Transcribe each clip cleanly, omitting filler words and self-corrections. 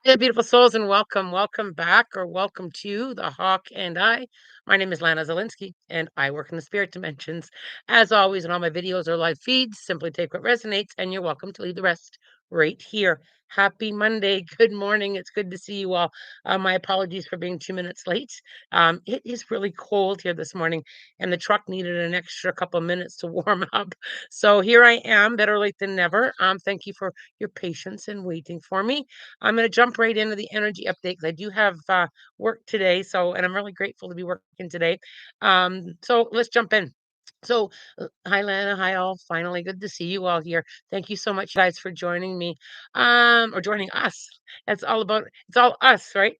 Yeah, beautiful souls, and welcome back, or welcome to the Hawk and I. My name is Lana Zelinsky, and I work in the spirit dimensions. As always, in all my videos or live feeds, simply take what resonates, and you're welcome to leave the rest right here. Happy Monday. Good morning. It's good to see you all. My apologies for being 2 minutes late. It is really cold here this morning, and the truck needed an extra couple minutes to warm up. So here I am, better late than never. Thank you for your patience and waiting for me. I'm going to jump right into the energy update because I do have work today. And I'm really grateful to be working today. So let's jump in. Hi Lana, hi all. Finally, good to see you all here. Thank you so much, guys, for joining me, or joining us. It's all us, right?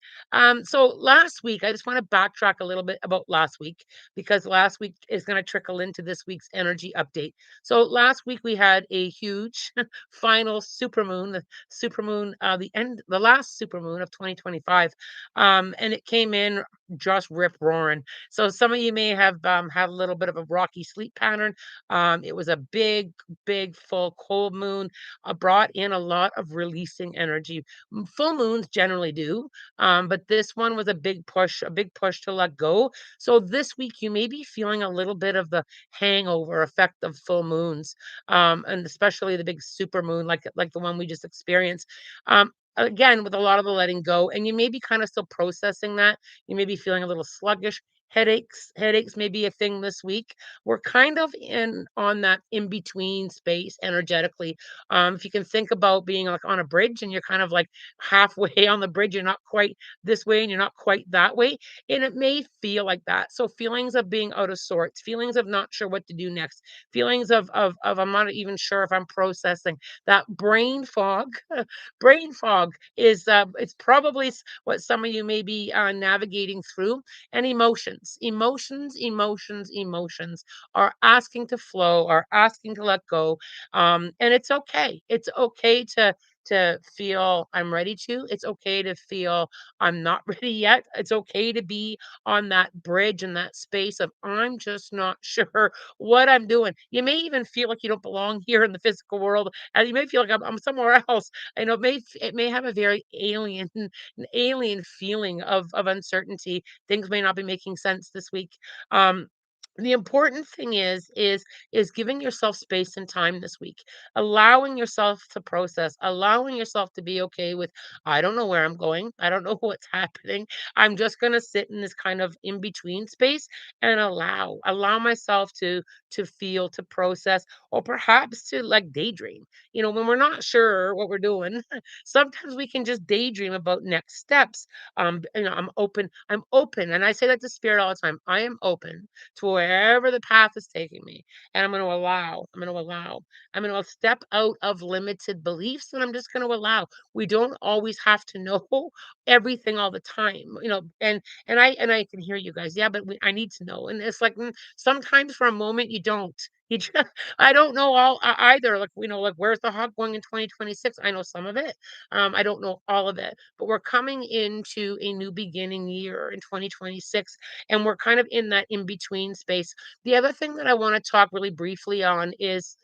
So last week, I just want to backtrack a little bit about last week because last week is going to trickle into this week's energy update. So last week we had a huge final supermoon, the last supermoon of 2025, and it came in just rip roaring. So some of you may have had a little bit of a rocky sleep pattern. It was a big, full cold moon, brought in a lot of releasing energy. Full moons generally do, but this one was a big push to let go. So this week you may be feeling a little bit of the hangover effect of full moons, and especially the big super moon, like the one we just experienced. Again, with a lot of the letting go, and you may be kind of still processing that. You may be feeling a little sluggish. Headaches may be a thing this week. We're kind of in on that in between space energetically. If you can think about being like on a bridge and you're kind of like halfway on the bridge, you're not quite this way and you're not quite that way, and it may feel like that. So feelings of being out of sorts, feelings of not sure what to do next, feelings of I'm not even sure if I'm processing that brain fog. Brain fog is it's probably what some of you may be navigating through. And emotions are asking to flow, are asking to let go. And it's okay. It's okay to feel I'm ready to. It's okay to feel I'm not ready yet. It's okay to be on that bridge and that space of I'm just not sure what I'm doing. You may even feel like you don't belong here in the physical world, and you may feel like I'm somewhere else. I know it may have a very an alien feeling of uncertainty. Things may not be making sense this week. Um, the important thing is giving yourself space and time this week, allowing yourself to process, allowing yourself to be okay with I don't know where I'm going, I don't know what's happening. I'm just going to sit in this kind of in between space and allow myself to feel, to process, or perhaps to like daydream. When we're not sure what we're doing, sometimes we can just daydream about next steps. I'm open, and I say that to spirit all the time. I am open to wherever the path is taking me, and I'm going to step out of limited beliefs, and I'm just going to allow. We don't always have to know everything all the time, and I can hear you guys. Yeah, but I need to know, and it's like sometimes for a moment you don't. You just, I don't know either. Like where's the hawk going in 2026? I know some of it. I don't know all of it, but we're coming into a new beginning year in 2026, and we're kind of in that in between space. The other thing that I want to talk really briefly on is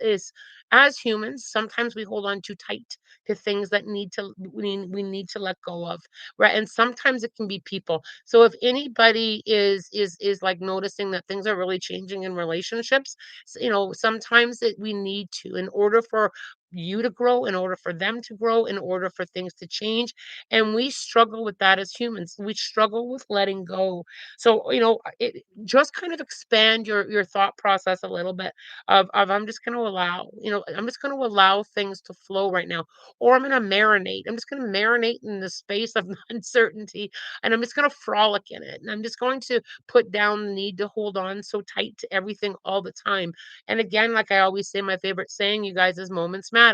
as humans, sometimes we hold on too tight to things that we need to let go of, right? And sometimes it can be people. So if anybody is like noticing that things are really changing in relationships, sometimes we need to, in order for you to grow, in order for them to grow, in order for things to change. And we struggle with that as humans. We struggle with letting go. So, just kind of expand your thought process a little bit of I'm just going to allow, I'm just going to allow things to flow right now, or I'm going to marinate. I'm just going to marinate in the space of uncertainty, and I'm just going to frolic in it. And I'm just going to put down the need to hold on so tight to everything all the time. And again, like I always say, my favorite saying, you guys, is moments matter.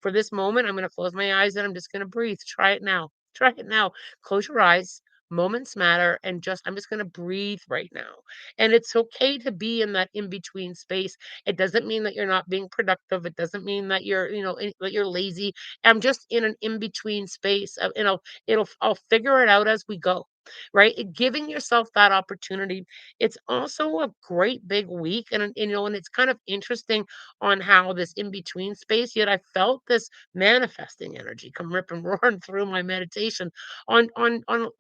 For this moment, I'm going to close my eyes and I'm just going to breathe. Try it now. Try it now. Close your eyes. Moments matter, and I'm just going to breathe right now. And it's okay to be in that in between space. It doesn't mean that you're not being productive. It doesn't mean that that you're lazy. I'm just in an in between space. I'll figure it out as we go. right? Giving yourself that opportunity. It's also a great big week, and and it's kind of interesting on how this in between space. Yet I felt this manifesting energy come ripping roaring through my meditation on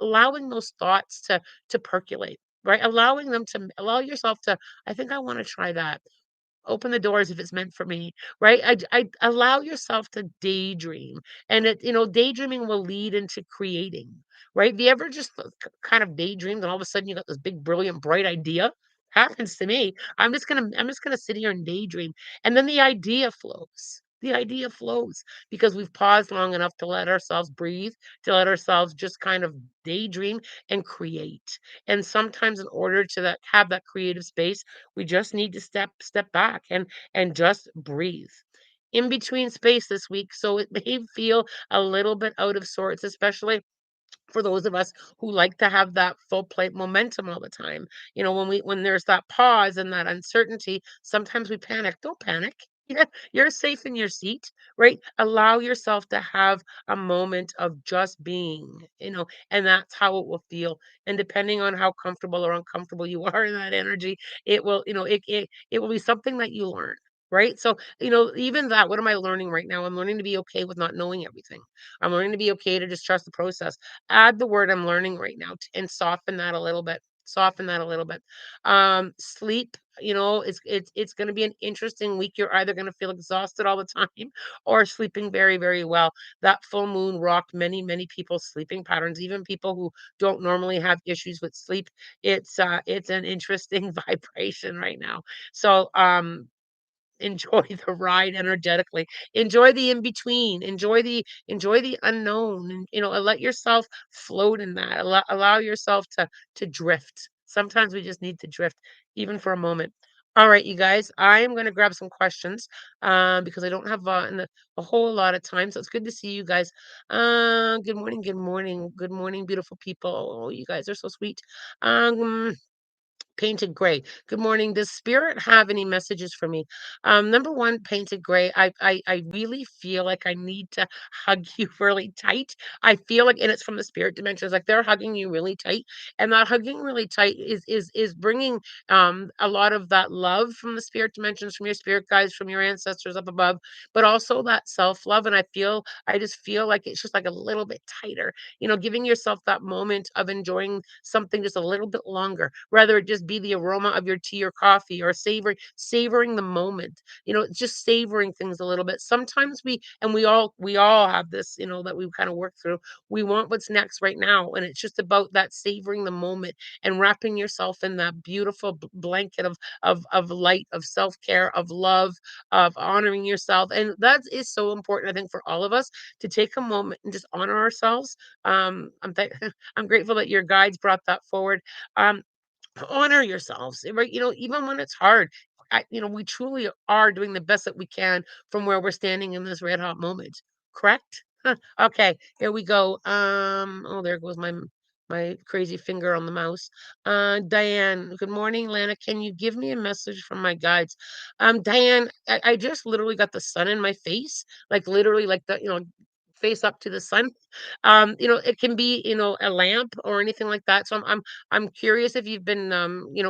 allowing those thoughts to percolate. Right, allowing them to allow yourself to. I think I want to try that. Open the doors if it's meant for me, right? I allow yourself to daydream, and daydreaming will lead into creating, right? Have you ever just kind of daydreamed, and all of a sudden you got this big, brilliant, bright idea? Happens to me. I'm just gonna sit here and daydream, and then the idea flows. The idea flows because we've paused long enough to let ourselves breathe, to let ourselves just kind of daydream and create. And sometimes, in order to have that creative space, we just need to step back and just breathe. In between space this week, so it may feel a little bit out of sorts, especially for those of us who like to have that full plate momentum all the time. When there's that pause and that uncertainty, sometimes we panic. Don't panic. Yeah, you're safe in your seat, right? Allow yourself to have a moment of just being, and that's how it will feel. And depending on how comfortable or uncomfortable you are in that energy, it will, it will be something that you learn. Right. So, even that, what am I learning right now? I'm learning to be okay with not knowing everything. I'm learning to be okay to just trust the process. Add the word I'm learning right now and soften that a little bit. Soften that a little bit. Sleep, it's going to be an interesting week. You're either going to feel exhausted all the time or sleeping very, very well. That full moon rocked many people's sleeping patterns, even people who don't normally have issues with sleep. It's an interesting vibration right now. So enjoy the ride energetically. Enjoy the in between. Enjoy the unknown, and let yourself float in that. Allow yourself to drift. Sometimes we just need to drift, even for a moment. All right, you guys, I am going to grab some questions because I don't have a whole lot of time. So it's good to see you guys. Good morning, good morning, good morning, beautiful people. Oh, you guys are so sweet. Um, Painted Gray. Good morning. Does spirit have any messages for me? Number one, Painted Gray. I really feel like I need to hug you really tight. I feel like, and it's from the spirit dimensions, like they're hugging you really tight, and that hugging really tight is bringing a lot of that love from the spirit dimensions, from your spirit guides, from your ancestors up above, but also that self love. And I just feel like it's just like a little bit tighter, giving yourself that moment of enjoying something just a little bit longer, rather it just be the aroma of your tea or coffee, or savoring the moment, just savoring things a little bit. Sometimes we all have this, that we kind of work through. We want what's next right now, and it's just about that savoring the moment and wrapping yourself in that beautiful blanket of light, of self-care, of love, of honoring yourself. And that is so important, I think, for all of us, to take a moment and just honor ourselves. I'm grateful that your guides brought that forward. Um, Honor yourselves, right? Even when it's hard, we truly are doing the best that we can from where we're standing in this red hot moment. Correct? Huh, okay, here we go. Oh, there goes my crazy finger on the mouse. Diane, good morning, Lana. Can you give me a message from my guides? Diane, I just literally got the sun in my face, like literally, like face up to the sun. It can be, a lamp or anything like that. So I'm curious if you've been,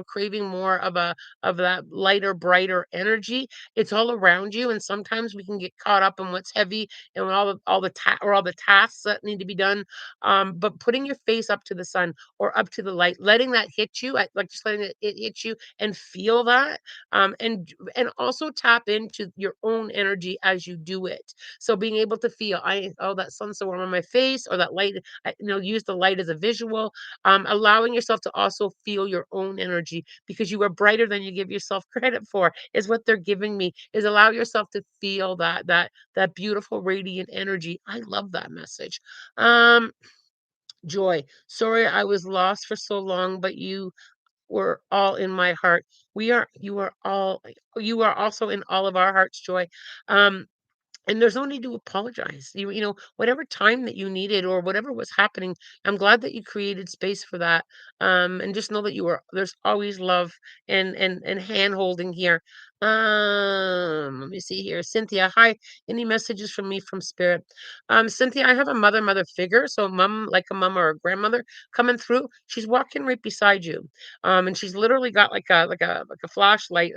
craving more of that lighter, brighter energy. It's all around you, and sometimes we can get caught up in what's heavy and all the tasks that need to be done. But putting your face up to the sun or up to the light, letting that hit you, like just letting it hit you and feel that, and also tap into your own energy as you do it. So being able to feel, oh, that sun's so warm on my face, or that light, use the light as a visual. Allowing yourself to also feel your own energy, because you are brighter than you give yourself credit for, is what they're giving me. Is allow yourself to feel that beautiful radiant energy. I love that message. Um, Joy. Sorry I was lost for so long, but you were all in my heart. You are also in all of our hearts, Joy. Um, and there's no need to apologize. Whatever time that you needed or whatever was happening, I'm glad that you created space for that. And just know that there's always love and hand holding here. Let me see here. Cynthia, hi. Any messages from me from spirit? Cynthia, I have a mother figure, so mom, like a mom or a grandmother coming through. She's walking right beside you. And she's literally got like a flashlight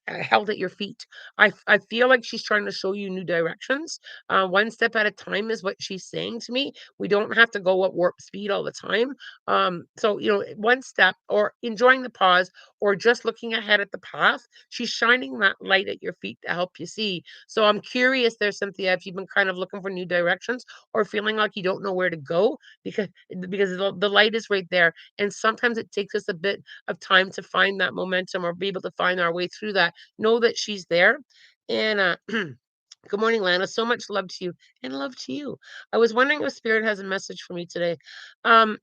held at your feet. I feel like she's trying to show you new directions. One step at a time is what she's saying to me. We don't have to go at warp speed all the time. So one step or enjoying the pause or just looking ahead at the path. She's shining that light at your feet to help you see. So I'm curious there, Cynthia, if you've been kind of looking for new directions or feeling like you don't know where to go because the light is right there. And sometimes it takes us a bit of time to find that momentum or be able to find our way through that. Know that she's there. And good morning, Lana. So much love to you and love to you. I was wondering if Spirit has a message for me today. Um,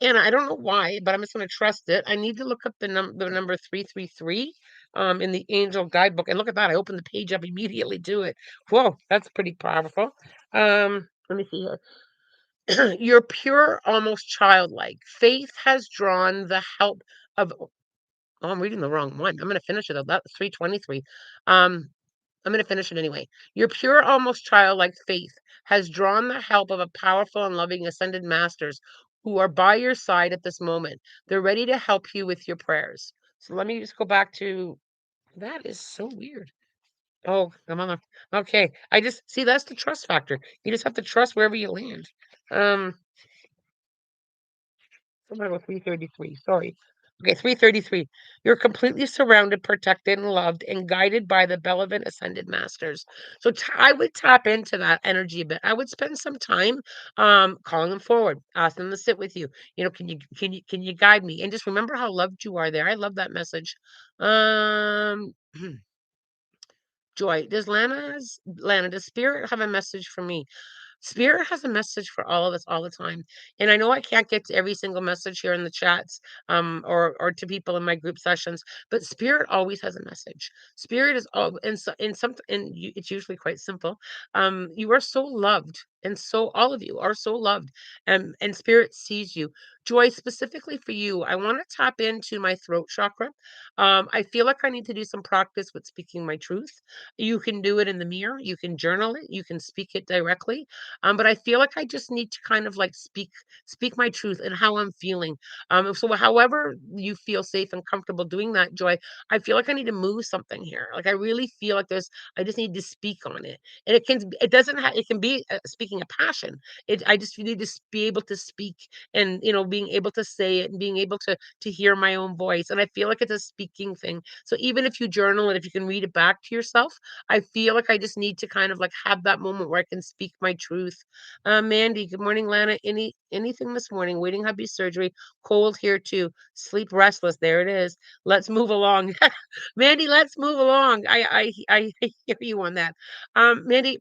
and I don't know why, but I'm just gonna trust it. I need to look up the number 333 in the angel guidebook. And look at that. I opened the page up immediately to it. Whoa, that's pretty powerful. Let me see here. You're pure, almost childlike. Faith has drawn the help of I'm reading the wrong one. I'm gonna finish it though. That's 323. Um, I'm going to finish it anyway. Your pure, almost childlike faith has drawn the help of a powerful and loving ascended masters who are by your side at this moment. They're ready to help you with your prayers. So let me just go back to that is so weird. Oh, I'm on the okay. I just see that's the trust factor. You just have to trust wherever you land. Um, Somewhere with 333, sorry. Okay, 333. You're completely surrounded, protected, and loved, and guided by the benevolent ascended masters. So I would tap into that energy a bit. I would spend some time calling them forward, ask them to sit with you. Can you guide me? And just remember how loved you are there. I love that message. Um Joy, Lana, does spirit have a message for me? Spirit has a message for all of us all the time. And I know I can't get to every single message here in the chats or to people in my group sessions, but Spirit always has a message. Spirit is all it's usually quite simple. You are so loved. And so all of you are so loved and spirit sees you. Joy, specifically for you, I want to tap into my throat chakra. I feel like I need to do some practice with speaking my truth. You can do it in the mirror, you can journal it, you can speak it directly, but I feel like I just need to kind of like speak my truth and how I'm feeling. So however you feel safe and comfortable doing that, Joy, I feel like I need to move something here. Like I really feel like I just need to speak on it. And it doesn't have, it can be speaking a passion. I just need to be able to speak and, being able to say it and being able to hear my own voice. And I feel like it's a speaking thing. So even if you journal it, if you can read it back to yourself, I feel like I just need to kind of like have that moment where I can speak my truth. Mandy, good morning, Lana. Anything this morning? Waiting hubby surgery. Cold here too. Sleep restless. There it is. Let's move along. Mandy, let's move along. I hear you on that. Mandy,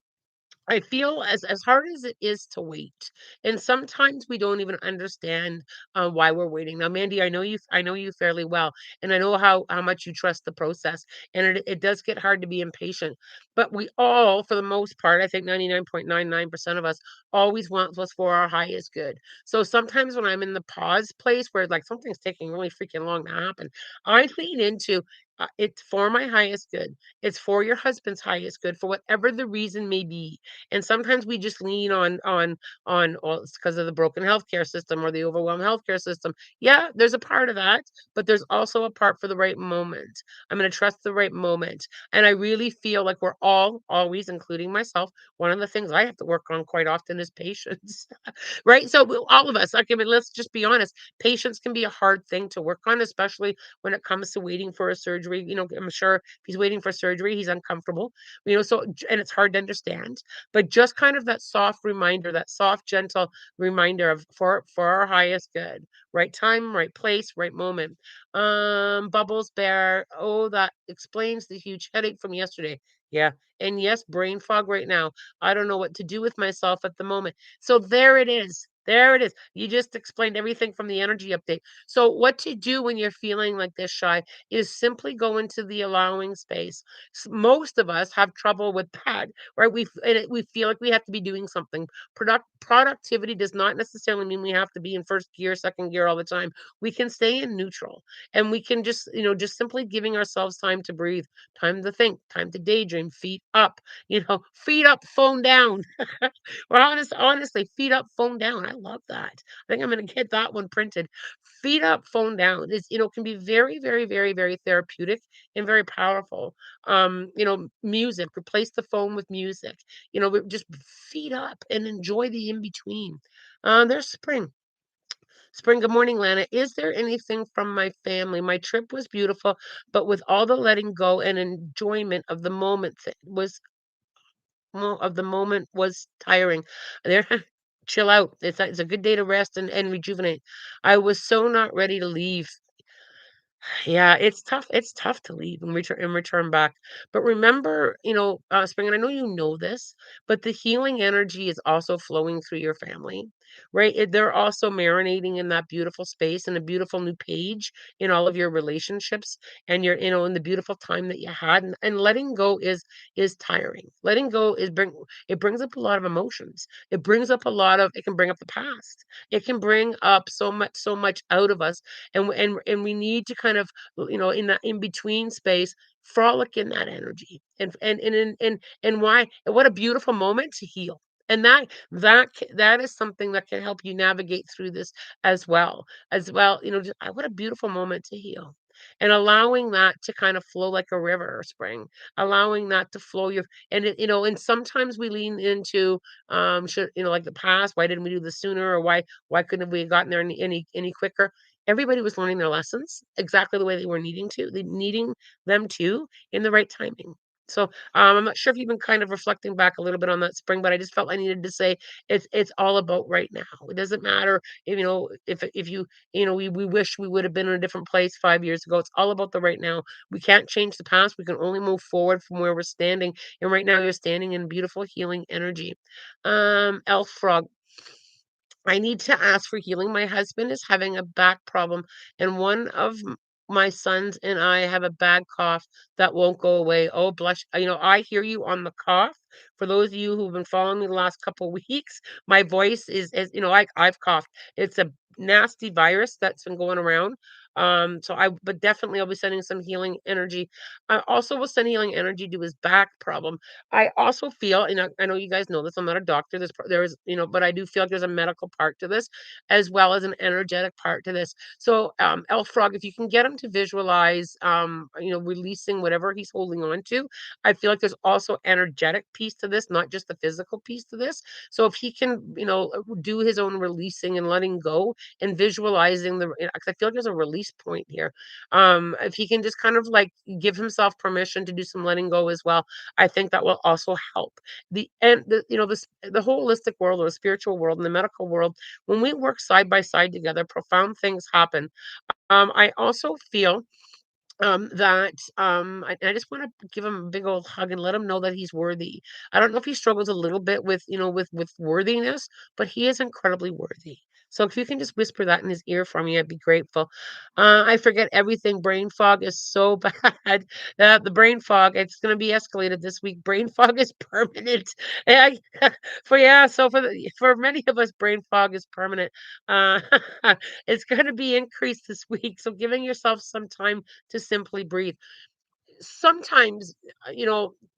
I feel as hard as it is to wait, and sometimes we don't even understand why we're waiting. Now, Mandy, I know you fairly well, and I know how much you trust the process, and it does get hard to be impatient. But we all, for the most part, I think 99.99% of us always want what's for our highest good. So sometimes when I'm in the pause place where like something's taking really freaking long to happen, I lean into it's for my highest good. It's for your husband's highest good, for whatever the reason may be. And sometimes we just lean on well, it's because of the broken healthcare system or the overwhelmed healthcare system. Yeah, there's a part of that, but there's also a part for the right moment. I'm going to trust the right moment. And I really feel like we're all always, including myself, one of the things I have to work on quite often is patience. Right? So all of us, like, I mean, let's just be honest. Patience can be a hard thing to work on, especially when it comes to waiting for a surgery. I'm sure if he's waiting for surgery, he's uncomfortable. And it's hard to understand, but just kind of that soft reminder, that soft, gentle reminder of for our highest good, right time, right place, right moment. Bubbles Bear. Oh, that explains the huge headache from yesterday. Yeah. And yes, brain fog right now. I don't know what to do with myself at the moment. So there it is. There it is. You just explained everything from the energy update. So, what to do when you're feeling like this shy is simply go into the allowing space. Most of us have trouble with that, right? We feel like we have to be doing something. Productivity does not necessarily mean we have to be in first gear, second gear all the time. We can stay in neutral, and we can just, just simply giving ourselves time to breathe, time to think, time to daydream, feet up, feet up, phone down. Well, honestly, feet up, phone down. I love that. I think I'm gonna get that one printed. Feet up, phone down is, can be very, very, very, very therapeutic and very powerful. Music, replace the phone with music. Just feet up and enjoy the in between. There's spring. Spring, good morning, Lana. Is there anything from my family? My trip was beautiful, but with all the letting go and enjoyment of the moment of the moment was tiring. There chill out. It's a good day to rest and rejuvenate. I was so not ready to leave. Yeah, it's tough. It's tough to leave and return back. But remember, Spring, and I know you know this, but the healing energy is also flowing through your family, right? They're also marinating in that beautiful space and a beautiful new page in all of your relationships and in the beautiful time that you had. And letting go is tiring. Letting go it brings up a lot of emotions. It can bring up the past. It can bring up so much out of us and we need to kind of in that in between space frolic in that energy and why and what a beautiful moment to heal and that is something that can help you navigate through this as well what a beautiful moment to heal and allowing that to kind of flow like a river or spring allowing that to flow your and sometimes we lean into should like the past why didn't we do this sooner or why couldn't we have gotten there any quicker. Everybody was learning their lessons exactly the way they needing them to in the right timing. So, I'm not sure if you've been kind of reflecting back a little bit on that spring, but I just felt I needed to say it's all about right now. It doesn't matter if we wish we would have been in a different place 5 years ago. It's all about the right now. We can't change the past. We can only move forward from where we're standing. And right now you're standing in beautiful healing energy. Elf Frog. I need to ask for healing. My husband is having a back problem, and one of my sons and I have a bad cough that won't go away. Oh, blush. I hear you on the cough. For those of you who've been following me the last couple weeks, my voice is I've coughed. It's a nasty virus that's been going around. But definitely I'll be sending some healing energy. I also will send healing energy to his back problem. I also feel, and I know you guys know this, I'm not a doctor. There is, but I do feel like there's a medical part to this, as well as an energetic part to this. So, Elf Frog, if you can get him to visualize, releasing whatever he's holding on to, I feel like there's also energetic piece to this, not just the physical piece to this. So if he can, do his own releasing and letting go and visualizing 'cause I feel like there's a release point here. If he can just kind of like give himself permission to do some letting go as well, I think that will also help. The holistic world or the spiritual world and the medical world, when we work side by side together, profound things happen. I also feel I just want to give him a big old hug and let him know that he's worthy. I don't know if he struggles a little bit with, with worthiness, but he is incredibly worthy. So if you can just whisper that in his ear for me, I'd be grateful. I forget everything. Brain fog is so bad. The brain fog, it's going to be escalated this week. Brain fog is permanent. And for many of us, brain fog is permanent. Uh, it's going to be increased this week. So giving yourself some time to simply breathe. Sometimes,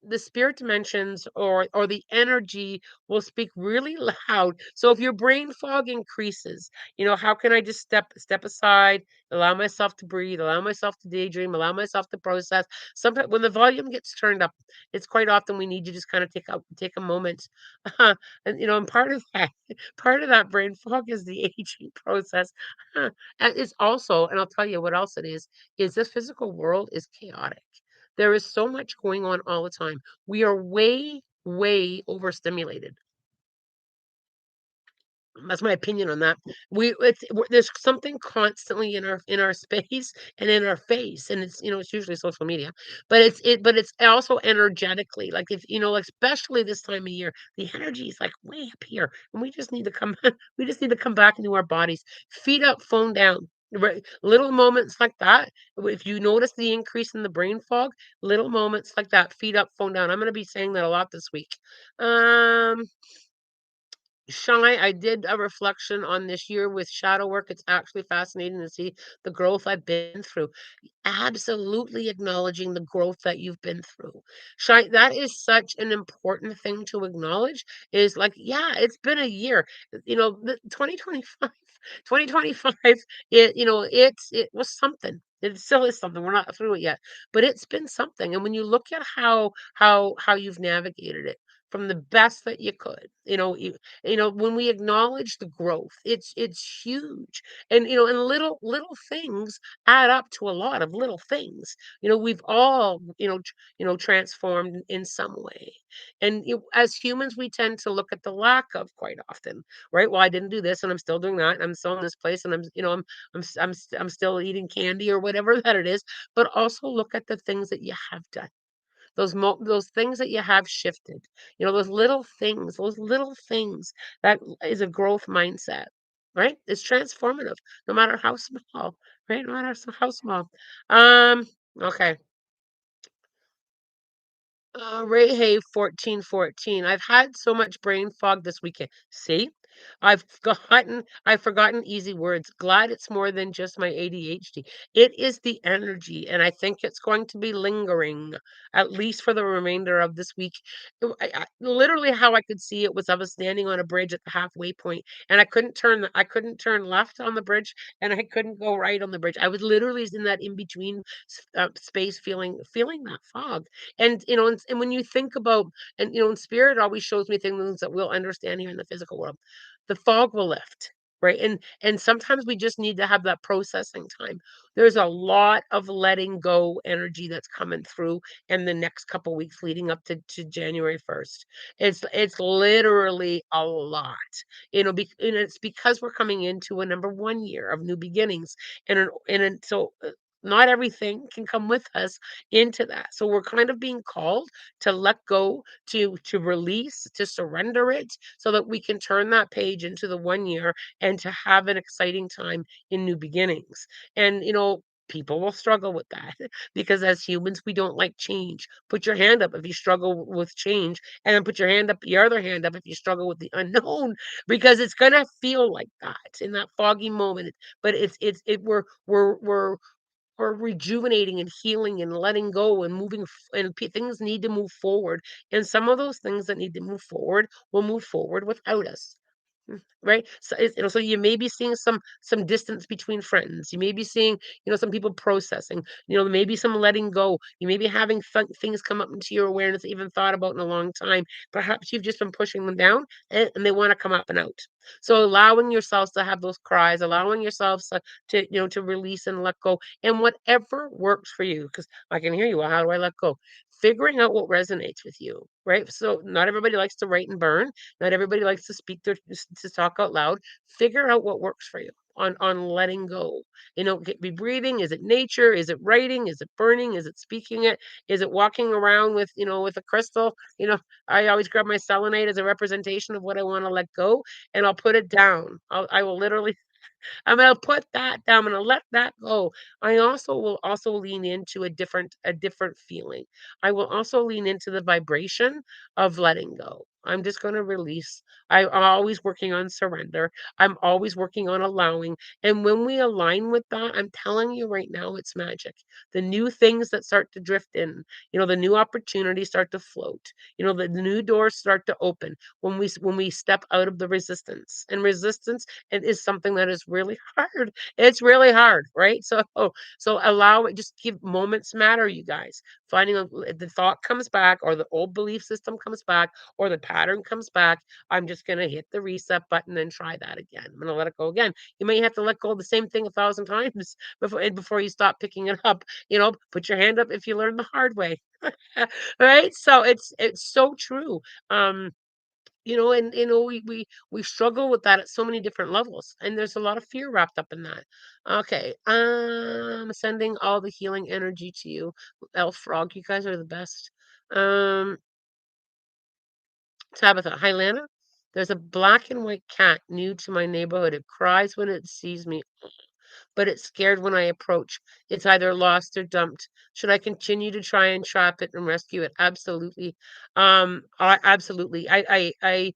the spirit dimensions or the energy will speak really loud. So if your brain fog increases, how can I just step aside, allow myself to breathe, allow myself to daydream, allow myself to process. Sometimes when the volume gets turned up, it's quite often we need to just kind of take a moment. And part of that brain fog is the aging process. And it's also, and I'll tell you what else it is this physical world is chaotic. There is so much going on all the time. We are way, way overstimulated. That's my opinion on that. There's something constantly in our space and in our face, and it's, it's usually social media, but it's also energetically, like, if, like, especially this time of year, the energy is like way up here, and we just need to come we just need to come back into our bodies. Feet up, phone down. Right, little moments like that. If you notice the increase in the brain fog, little moments like that, feet up, phone down. I'm going to be saying that a lot this week. Um, Shy, I did a reflection on this year with shadow work. It's actually fascinating to see the growth I've been through. Absolutely acknowledging the growth that you've been through. Shy, that is such an important thing to acknowledge, is like, yeah, it's been a year. 2025, 2025, it was something. It still is something. We're not through it yet, but it's been something. And when you look at how you've navigated it from the best that you could, when we acknowledge the growth, it's huge. And and little things add up to a lot of little things. We've all, transformed in some way. And as humans, we tend to look at the lack of quite often, right? Well, I didn't do this and I'm still doing that. And I'm still in this place and I'm still eating candy or whatever that it is. But also look at the things that you have done, those things that you have shifted, those little things, that is a growth mindset, right? It's transformative, no matter how small, right? No matter how small. Okay. Ray Hay 1414. I've had so much brain fog this weekend. See? I've forgotten easy words. Glad it's more than just my ADHD. It is the energy, and I think it's going to be lingering at least for the remainder of this week. Literally, how I could see it was I was standing on a bridge at the halfway point, and I couldn't turn left on the bridge, and I couldn't go right on the bridge. I was literally in that in between space, feeling that fog. And and when you think about, and and spirit always shows me things that we'll understand here in the physical world. The fog will lift, right? And sometimes we just need to have that processing time. There's a lot of letting go energy that's coming through in the next couple weeks leading up to January 1st. It's literally a lot. And it's because we're coming into a number one year of new beginnings. So not everything can come with us into that. So we're kind of being called to let go, to release, to surrender it, so that we can turn that page into the one year and to have an exciting time in new beginnings. And people will struggle with that because as humans we don't like change. Put your hand up if you struggle with change, and then put your other hand up if you struggle with the unknown, because it's going to feel like that in that foggy moment. But we're rejuvenating and healing and letting go and things need to move forward. And some of those things that need to move forward will move forward without us. Right? So so you may be seeing some distance between friends. You may be seeing, some people processing, maybe some letting go. You may be having things come up into your awareness that you haven't thought about in a long time. Perhaps you've just been pushing them down, and they want to come up and out. So allowing yourselves to have those cries, allowing yourselves to release and let go, and whatever works for you. Because I can hear you. Well, how do I let go? Figuring out what resonates with you, right? So not everybody likes to write and burn. Not everybody likes to to talk out loud. Figure out what works for you on letting go. Be breathing. Is it nature? Is it writing? Is it burning? Is it speaking it? Is it walking around with, with a crystal? I always grab my selenite as a representation of what I want to let go, and I'll put it down. I will literally I'm gonna put that down. I'm gonna let that go. I will also lean into a different feeling. I will also lean into the vibration of letting go. I'm just gonna release. I'm always working on surrender. I'm always working on allowing. And when we align with that, I'm telling you right now, it's magic. The new things that start to drift in, the new opportunities start to float. The new doors start to open when we step out of the resistance. And resistance, it is something that is really hard. It's really hard, right? So allow it. Just give moments matter, you guys. The thought comes back, or the old belief system comes back, or the pattern comes back. I'm just gonna hit the reset button and try that again. I'm gonna let it go again. You may have to let go of the same thing 1,000 times before you stop picking it up. Put your hand up if you learn the hard way. Right? So it's so true. Um, and we struggle with that at so many different levels, and there's a lot of fear wrapped up in that. Okay, sending all the healing energy to you, Elf Frog. You guys are the best. Um, Tabitha, hi Lana. There's a black and white cat new to my neighborhood. It cries when it sees me, but it's scared when I approach. It's either lost or dumped. Should I continue to try and trap it and rescue it? Absolutely. Absolutely. I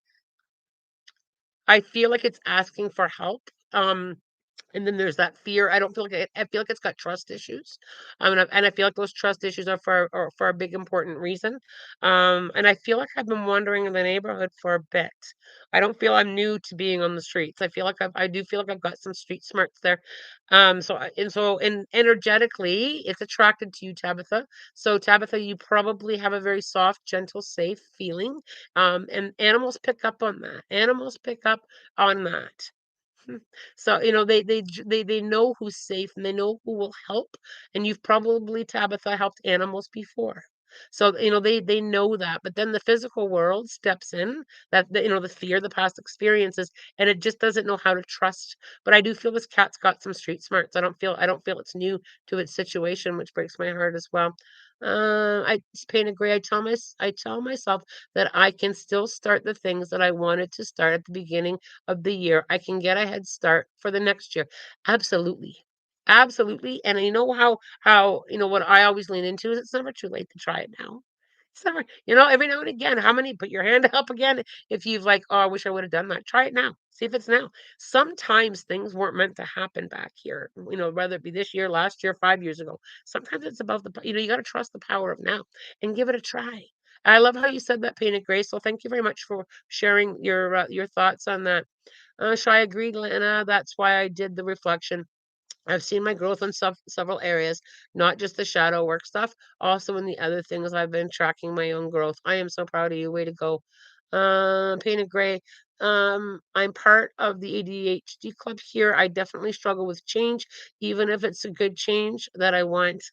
feel like it's asking for help. And then there's that fear. I don't feel like I feel like it's got trust issues. And I feel like those trust issues are for a big important reason. And I feel like I've been wandering in the neighborhood for a bit. I don't feel I'm new to being on the streets. I do feel like I've got some street smarts there. And energetically, it's attracted to you, Tabitha. So Tabitha, you probably have a very soft, gentle, safe feeling. And animals pick up on that. Animals pick up on that. Hmm. So, they know who's safe and they know who will help, and you've probably, Tabitha, helped animals before. So, they know that, but then the physical world steps in, the fear, the past experiences, and it just doesn't know how to trust. But I do feel this cat's got some street smarts. I don't feel it's new to its situation, which breaks my heart as well. I it's painted gray. I tell myself that I can still start the things that I wanted to start at the beginning of the year. I can get a head start for the next year. Absolutely. Absolutely. And you know how what I always lean into is it's never too late to try it now. It's never, every now and again, how many put your hand up again if you've like, oh, I wish I would have done that. Try it now. See if it's now. Sometimes things weren't meant to happen back here, whether it be this year, last year, 5 years ago. Sometimes it's about you got to trust the power of now and give it a try. I love how you said that, Painted Grace. So thank you very much for sharing your thoughts on that. So I agree, Lana. That's why I did the reflection. I've seen my growth in several areas, not just the shadow work stuff, also in the other things I've been tracking my own growth. I am so proud of you. Way to go. Painted Gray. I'm part of the ADHD club here. I definitely struggle with change, even if it's a good change that I want.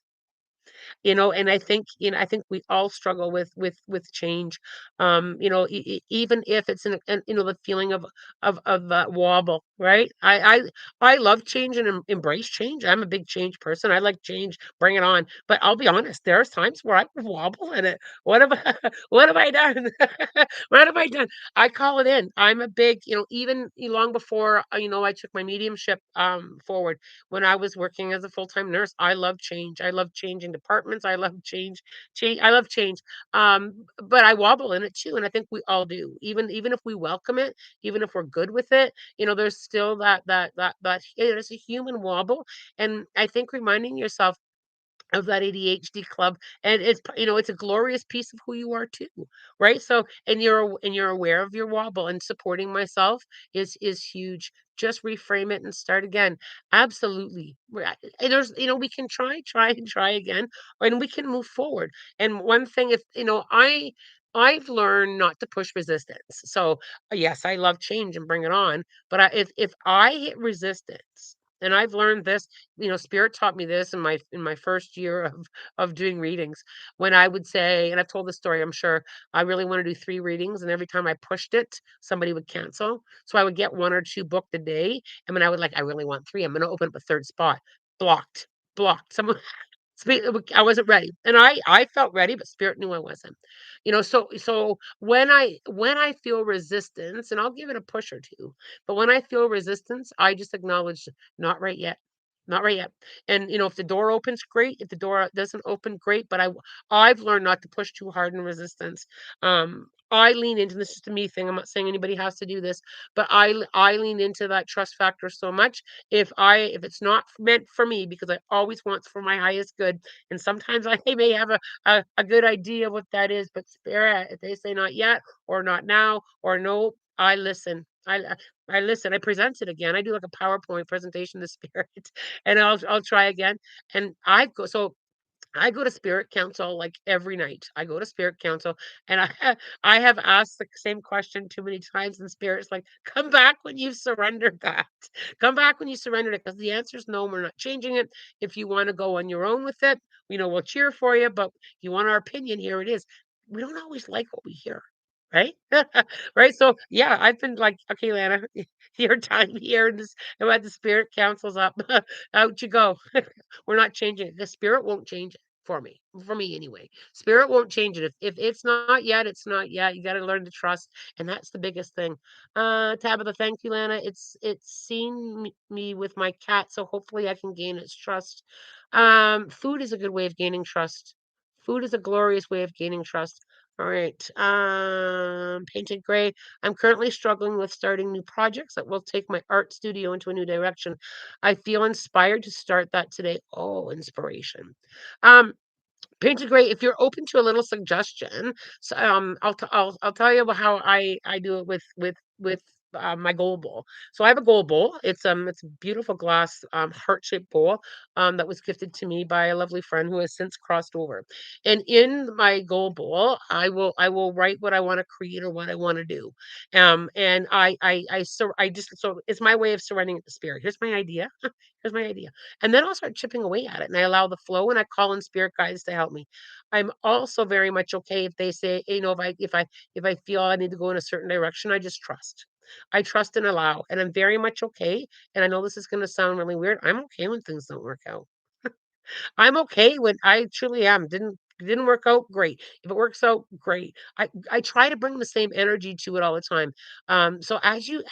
And I think we all struggle with change. Even if it's the feeling of wobble, right? I love change and embrace change. I'm a big change person. I like change, bring it on. But I'll be honest, there's times where I wobble in it. What have I, what have I done? What have I done? I call it in. I'm a big, even long before I took my mediumship forward when I was working as a full-time nurse. I love change. I love changing departments. I love change. I love change. But I wobble in it too, and I think we all do. Even if we welcome it, even if we're good with it, there's still that it is a human wobble. And I think reminding yourself of that ADHD club, and it's a glorious piece of who you are too, right? So, and you're aware of your wobble, and supporting myself is huge. Just reframe it and start again. Absolutely. And we can try and try again, and we can move forward. And one thing, if I've learned not to push resistance. So yes, I love change and bring it on, but if I hit resistance, and I've learned this, Spirit taught me this in my first year of doing readings, when I would say, and I've told this story, I'm sure, I really want to do 3 readings, and every time I pushed it, somebody would cancel. So I would get 1 or 2 booked a day, and when I would like, I really want 3, I'm gonna open up a 3rd spot. Blocked. Blocked. Someone I wasn't ready, and I felt ready, but spirit knew I wasn't. So when I feel resistance, and I'll give it a push or 2, but when I feel resistance, I just acknowledge, not right yet. Not right yet. And if the door opens, great. If the door doesn't open, great. But I've learned not to push too hard in resistance. I lean into this is a me thing. I'm not saying anybody has to do this, but I lean into that trust factor so much. If it's not meant for me, because I always want for my highest good, and sometimes I may have a good idea what that is, but spirit, if they say not yet, or not now, or no, I listen. I listen. I present it again. I do like a PowerPoint presentation to spirit, and I'll try again. And I go to spirit council like every night. I go to spirit council, and I have asked the same question too many times, and spirit's like, "Come back when you've surrendered that. Come back when you surrendered it, because the answer is no. We're not changing it. If you want to go on your own with it, we'll cheer for you. But if you want our opinion, here it is. We don't always like what we hear. Right? Right? So, yeah, I've been like, "Okay, Lana, your time here, and this and when the spirit council's up, out you go. We're not changing it. The spirit won't change it for me anyway. Spirit won't change it. If it's not yet, it's not yet. You gotta learn to trust, and that's the biggest thing. Tabitha, thank you, Lana. It's seen me with my cat, so hopefully I can gain its trust. Food is a good way of gaining trust. Food is a glorious way of gaining trust. All right. Painted gray. I'm currently struggling with starting new projects that will take my art studio into a new direction. I feel inspired to start that today. Oh, inspiration. Um, Painted gray, if you're open to a little suggestion, so, I'll tell you about how I do it with my gold bowl. So I have a gold bowl. It's a beautiful glass heart-shaped bowl that was gifted to me by a lovely friend who has since crossed over. And in my gold bowl, I will write what I want to create or what I want to do. And I just so it's my way of surrendering it to spirit. Here's my idea. Here's my idea. And then I'll start chipping away at it, and I allow the flow, and I call in spirit guides to help me. I'm also very much okay if they say, if I feel I need to go in a certain direction, I just trust. I trust and allow, and I'm very much okay. And I know this is going to sound really weird. I'm okay when things don't work out. I'm okay when I truly am. Didn't work out, great. If it works out, great. I try to bring the same energy to it all the time. So as you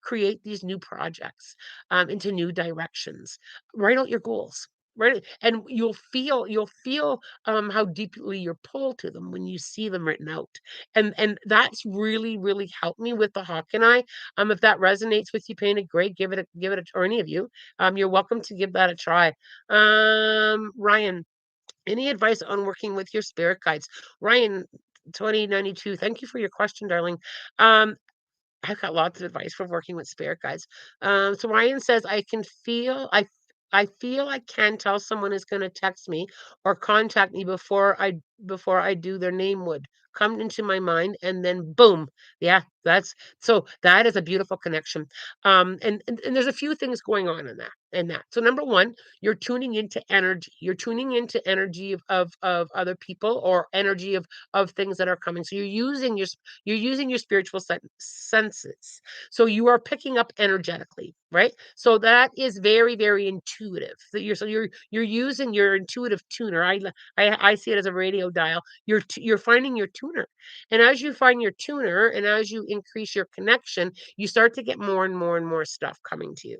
create these new projects into new directions, write out your goals. Right, and you'll feel how deeply you're pulled to them when you see them written out, and that's really helped me with the hawk and I. If that resonates with you, Painted, great. Give it a, or any of you, you're welcome to give that a try. Ryan, any advice on working with your spirit guides? Ryan, 2092, thank you for your question, darling. Um, I've got lots of advice for working with spirit guides. So Ryan says, I feel I can tell someone is going to text me or contact me before I do. Their name would come into my mind, and then boom, yeah, that is a beautiful connection. And there's a few things going on in that. So number one, you're tuning into energy. You're tuning into energy of other people, or energy of things that are coming. So you're using your spiritual senses. So you are picking up energetically, right? So that is very intuitive. So you're using your intuitive tuner. I see it as a radio dial. You're finding your tuner. And as you find your tuner and as you increase your connection, you start to get more and more and more stuff coming to you.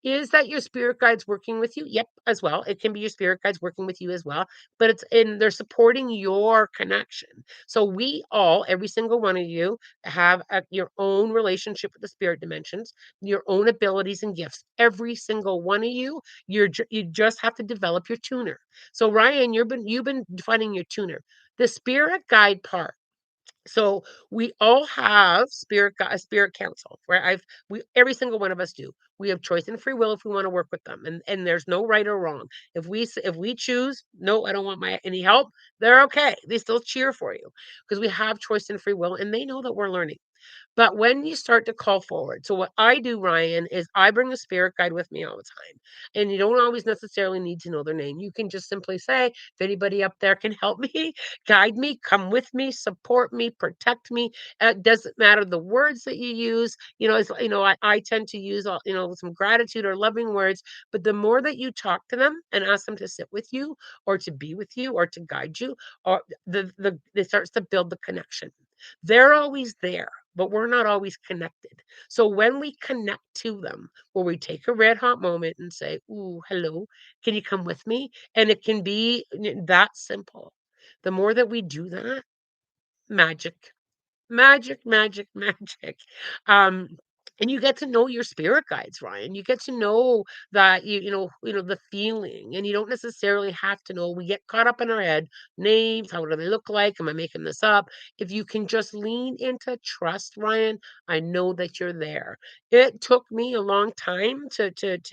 Is that your spirit guides working with you? Yep, as well. It can be your spirit guides working with you as well, but they're supporting your connection. So we all, every single one of you, have your own relationship with the spirit dimensions, your own abilities and gifts. Every single one of you, you just have to develop your tuner. So Ryan, you've been finding your tuner. The spirit guide part, so we all have spirit council, where we every single one of us do. We have choice and free will if we want to work with them, and there's no right or wrong. If we choose, no, I don't want my any help. They're okay. They still cheer for you because we have choice and free will, and they know that we're learning. But when you start to call forward, so what I do, Ryan, is I bring a spirit guide with me all the time. And you don't always necessarily need to know their name. You can just simply say, if anybody up there can help me, guide me, come with me, support me, protect me. It doesn't matter the words that you use. I tend to use some gratitude or loving words, but the more that you talk to them and ask them to sit with you or to be with you or to guide you, or it starts to build the connection. They're always there, but we're not always connected. So when we connect to them, where we take a red hot moment and say, "Ooh, hello, can you come with me?" And it can be that simple. The more that we do that, magic. Magic, magic, magic. Um, and you get to know your spirit guides, Ryan. You get to know that the feeling, and you don't necessarily have to know. We get caught up in our head, names, how do they look like? Am I making this up? If you can just lean into trust, Ryan, I know that you're there. It took me a long time to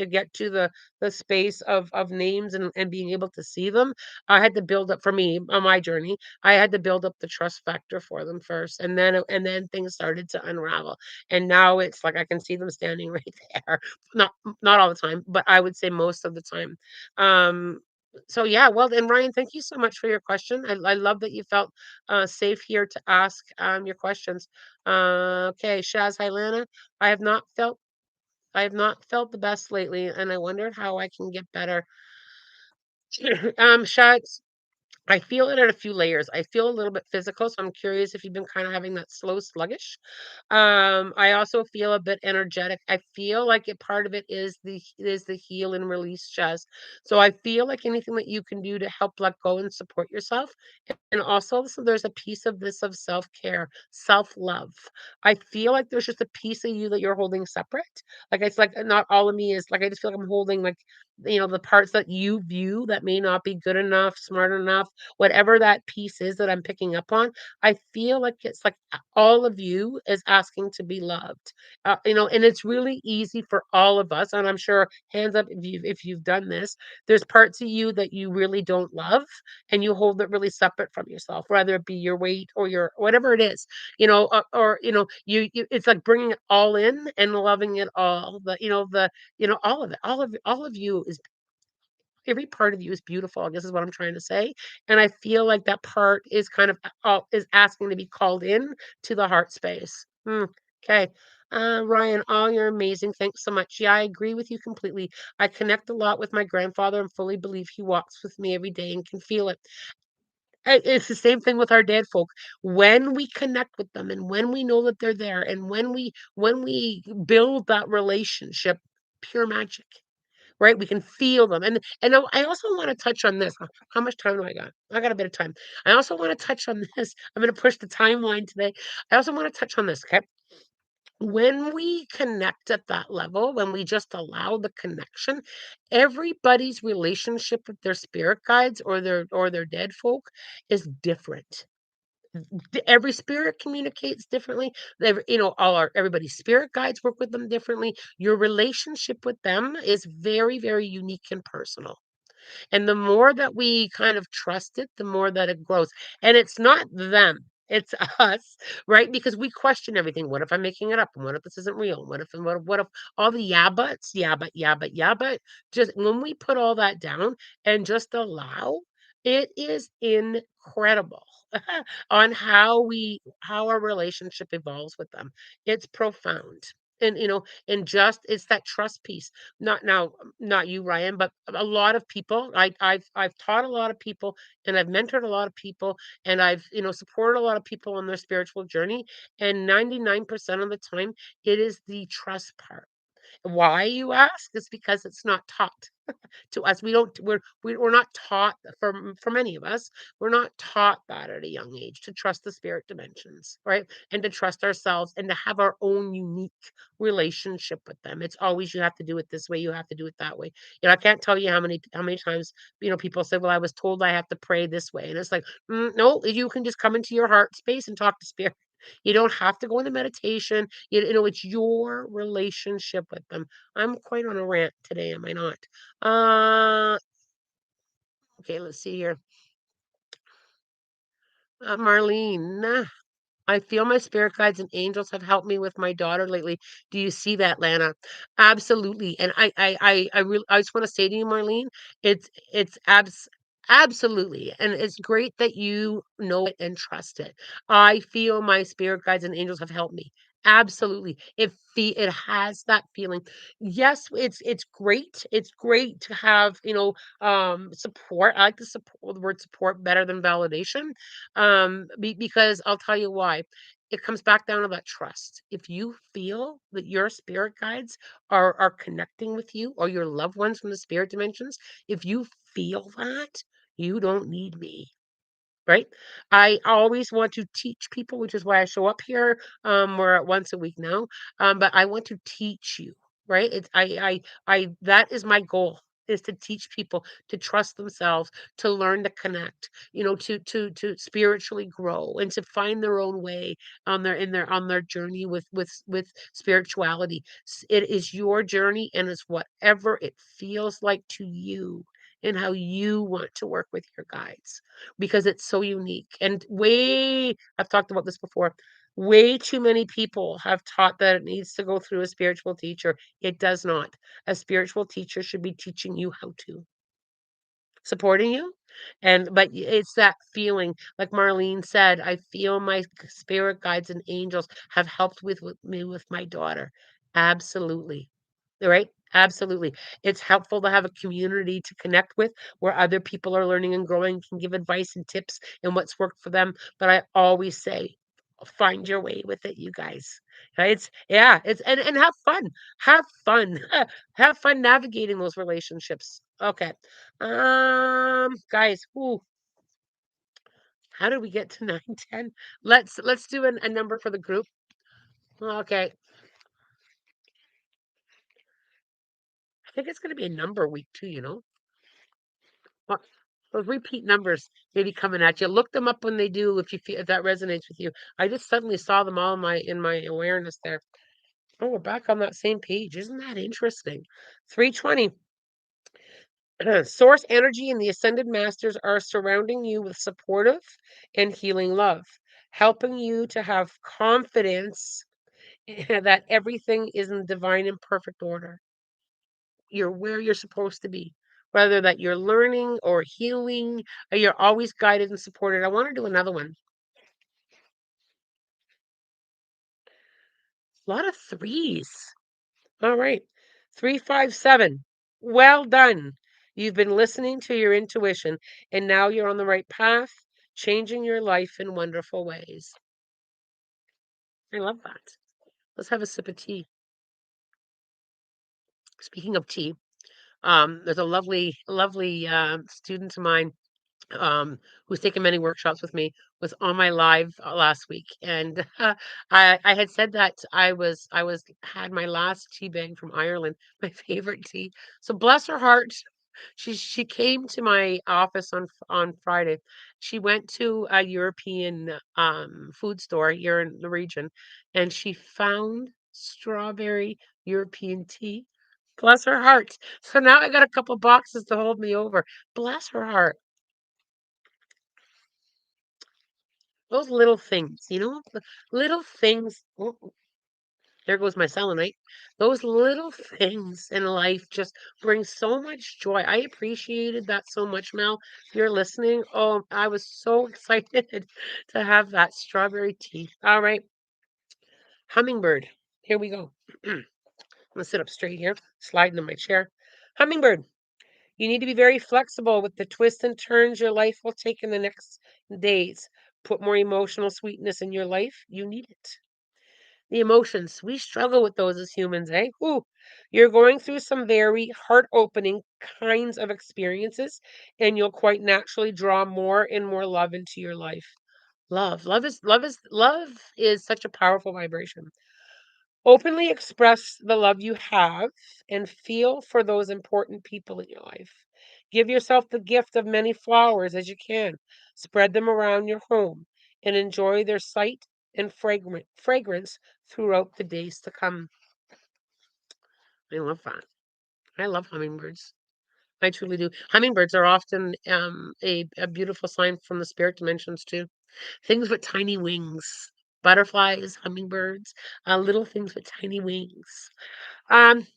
get to the space of names and being able to see them. I had to build up for me on my journey. I had to build up the trust factor for them first, and then things started to unravel. And now it's like I can see them standing right there. Not all the time, but I would say most of the time. Um, So yeah, well then Ryan, thank you so much for your question. I love that you felt safe here to ask your questions. Okay, Shaz Hylana, I have not felt I have not felt the best lately, and I wondered how I can get better. Shaz, I feel it at a few layers. I feel a little bit physical, so I'm curious if you've been kind of having that slow, sluggish. I also feel a bit energetic. I feel like it part of it is the heal and release chest. So I feel like anything that you can do to help let go and support yourself. And also, so there's a piece of this of self-care, self-love. I feel like there's just a piece of you that you're holding separate. Like it's like not all of me is like I just feel like I'm holding like the parts that you view that may not be good enough, smart enough, whatever that piece is that I'm picking up on. I feel like it's like all of you is asking to be loved. And it's really easy for all of us. And I'm sure hands up if you've done this. There's parts of you that you really don't love, and you hold it really separate from yourself, whether it be your weight or your whatever it is. It's like bringing it all in and loving it all. All of it, all of you is every part of you is beautiful. I guess is what I'm trying to say. And I feel like that part is kind of is asking to be called in to the heart space. Okay. Ryan, oh, you're amazing. Thanks so much. Yeah, I agree with you completely. I connect a lot with my grandfather and fully believe he walks with me every day and can feel it. It's the same thing with our dead folk. When we connect with them and when we know that they're there and when we build that relationship, pure magic. Right? We can feel them. And I also want to touch on this. How much time do I got? I got a bit of time. I also want to touch on this. I'm going to push the timeline today. I also want to touch on this, okay? When we connect at that level, when we just allow the connection, everybody's relationship with their spirit guides or their dead folk is different. Every spirit communicates differently. All our everybody's spirit guides work with them differently. Your relationship with them is very, very unique and personal. And the more that we kind of trust it, the more that it grows. And it's not them, it's us, right? Because we question everything. What if I'm making it up? And what if this isn't real? What if all the yeah buts, yeah, but yeah, but yeah, but just when we put all that down and just allow, it is incredible on how our relationship evolves with them. It's profound. And just it's that trust piece. Not you, Ryan, but a lot of people. I've taught a lot of people, and I've mentored a lot of people, and I've supported a lot of people on their spiritual journey. And 99% of the time, it is the trust part. Why, you ask? It's because it's not taught to us. We're not taught for many of us, we're not taught that at a young age to trust the spirit dimensions, right? And to trust ourselves and to have our own unique relationship with them. It's always you have to do it this way, you have to do it that way. I can't tell you how many times people say, well, I was told I have to pray this way. And it's like, no, you can just come into your heart space and talk to spirit. You don't have to go into meditation. It's your relationship with them. I'm quite on a rant today, am I not? Uh, okay, let's see here. Marlene, I feel my spirit guides and angels have helped me with my daughter lately. Do you see that, Lana? Absolutely. And I just want to say to you, Marlene, it's absolutely, and it's great that you know it and trust it. I feel my spirit guides and angels have helped me. Absolutely. It has that feeling. Yes, it's great. It's great to have, support. I like the word support better than validation. Because I'll tell you why. It comes back down to that trust. If you feel that your spirit guides are connecting with you or your loved ones from the spirit dimensions, if you feel that, you don't need me. Right? I always want to teach people, which is why I show up here. We're at once a week now. But I want to teach you, right? That is my goal, is to teach people to trust themselves, to learn to connect, to spiritually grow and to find their own way on their journey with spirituality. It is your journey, and it's whatever it feels like to you and how you want to work with your guides, because it's so unique. And I've talked about this before. Way too many people have taught that it needs to go through a spiritual teacher. It does not. A spiritual teacher should be teaching you how to. supporting you. And but it's that feeling, like Marlene said, I feel my spirit guides and angels have helped with me with my daughter. Absolutely. Right? Absolutely. It's helpful to have a community to connect with where other people are learning and growing, can give advice and tips and what's worked for them. But I always say, find your way with it, you guys. Right? It's yeah, it's and have fun. Have fun. Have fun navigating those relationships. Okay. Guys, ooh, how did we get to 9:10? Let's do a number for the group. Okay. I think it's gonna be a number week too, you know? Well, those repeat numbers maybe coming at you. Look them up when they do if you feel if that resonates with you. I just suddenly saw them all in my awareness there. Oh, we're back on that same page. Isn't that interesting? 320. Source energy and the ascended masters are surrounding you with supportive and healing love, helping you to have confidence that everything is in divine and perfect order. You're where you're supposed to be, whether that you're learning or healing, you're always guided and supported. I want to do another one. A lot of threes. All right. 357. Well done. You've been listening to your intuition, and now you're on the right path, changing your life in wonderful ways. I love that. Let's have a sip of tea. Speaking of tea, there's a lovely student of mine who's taken many workshops with me, was on my live last week, and I had said that I was had my last tea bag from Ireland, my favorite tea. So bless her heart, she came to my office on Friday. She went to a European food store here in the region, and she found strawberry European tea. Bless her heart. So now I got a couple boxes to hold me over. Bless her heart. Those little things, you know, the little things. Oh, there goes my selenite. Those little things in life just bring so much joy. I appreciated that so much, Mel. You're listening. Oh, I was so excited to have that strawberry tea. All right, hummingbird. Here we go. I'm gonna sit up straight here, sliding in my chair. Hummingbird. You need to be very flexible with the twists and turns your life will take in the next days. Put more emotional sweetness in your life. You need it. The emotions, we struggle with those as humans, eh? Ooh, you're going through some very heart-opening kinds of experiences, and you'll quite naturally draw more and more love into your life. Love is such a powerful vibration. Openly express the love you have and feel for those important people in your life. Give yourself the gift of many flowers as you can. Spread them around your home and enjoy their sight and fragrance throughout the days to come. I love that. I love hummingbirds. I truly do. Hummingbirds are often a beautiful sign from the spirit dimensions too. Things with tiny wings. Butterflies, hummingbirds, little things with tiny wings. Um,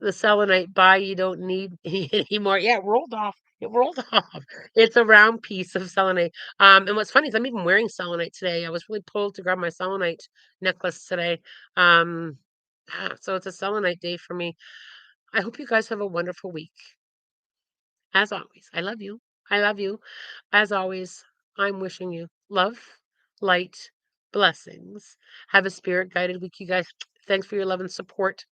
the selenite buy you don't need anymore. Yeah, it rolled off. It rolled off. It's a round piece of selenite. And what's funny is I'm even wearing selenite today. I was really pulled to grab my selenite necklace today. Um, so it's a selenite day for me. I hope you guys have a wonderful week. As always, I love you. I love you. As always, I'm wishing you love, light, blessings. Have a spirit guided week, you guys. Thanks for your love and support.